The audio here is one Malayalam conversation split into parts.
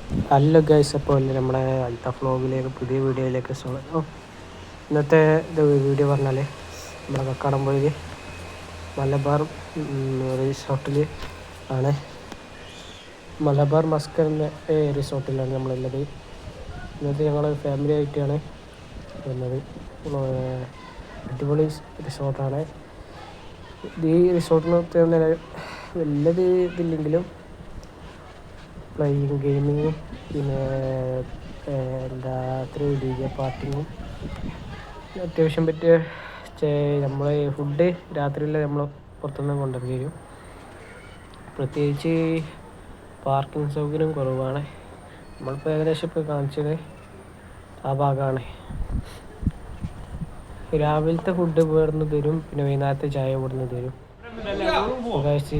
ഹലോ ഗൈസ്, അപ്പോൾ നമ്മുടെ അൽത്താഫ് വ്ലോഗിലേക്ക് പുതിയ വീഡിയോയിലേക്ക് സ്വാഗതം. ഇന്നത്തെ വീഡിയോ പറഞ്ഞാൽ നമ്മുടെ കക്കാടംപൊയിൽ മലബാർ റിസോർട്ടിൽ ആണ്. മലബാർ മസ്കർ എന്ന റിസോർട്ടിലാണ് നമ്മളുള്ളത്. ഇന്നത്തെ ഞങ്ങൾ ഫാമിലി ആയിട്ടാണ് വരുന്നത്. അടിപൊളി റിസോർട്ടാണ്. ഈ റിസോർട്ടിന് വലിയത് ഇതില്ലെങ്കിലും പ്ലേയിങ് ഗെയിമിങ്ങും പിന്നെ രാത്രി ഡി ജെ പാർട്ടിങ്ങും അത്യാവശ്യം പറ്റിയ നമ്മൾ ഫുഡ് രാത്രിയിൽ നമ്മൾ പുറത്തുനിന്ന് കൊണ്ടുവരിക ചെയ്യും. പ്രത്യേകിച്ച് പാർക്കിംഗ് സൗകര്യം കുറവാണ്. നമ്മളിപ്പോൾ ഏകദേശം ഇപ്പോൾ കാണിച്ചത് ആ ഭാഗമാണ്. രാവിലത്തെ ഫുഡ് ഇവിടുന്ന് തരും, പിന്നെ വൈകുന്നേരത്തെ ചായ ഇവിടുന്ന് തരും.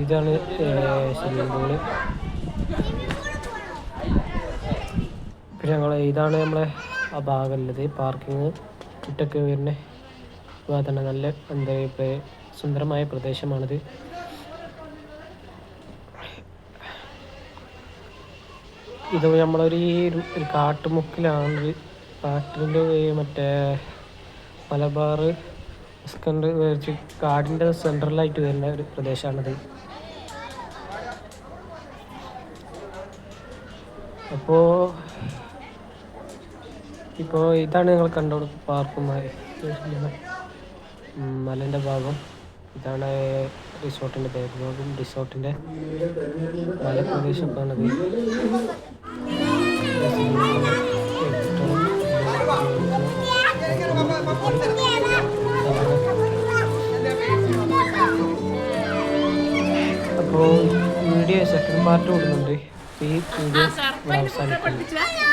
ഇതാണ് സ്വിമ്മിംഗ് പൂള്. പിന്നെ ഇതാണ് നമ്മളെ ആ ഭാഗമുള്ളത് പാർക്കിങ്. കുട്ടൊക്കെ വരുന്ന ഭാഗത്താണ്. നല്ല സുന്ദരമായ പ്രദേശമാണിത്. ഇത് നമ്മളൊരു കാട്ടുമുക്കിലാണ്. കാട്ടിൻ്റെ മറ്റേ മലബാർ വെച്ച് കാടിൻ്റെ സെൻട്രലായിട്ട് വരുന്ന ഒരു പ്രദേശമാണിത്. ഇപ്പോൾ ഇതാണ് നിങ്ങൾ കണ്ടോളൂ പാർക്കുമായി മലേൻ്റെ ഭാഗം. ഇതാണ് റിസോർട്ടിൻ്റെ ബാക്ക്ഗ്രൗണ്ടും റിസോർട്ടിൻ്റെ മലപ്രദേശമൊക്കെയാണത്. അപ്പോൾ വീഡിയോ സെക്കൻഡ് പാർട്ട് കൊടുക്കുന്നുണ്ട്. ഈ വീഡിയോ അവസാനിക്കുന്നു.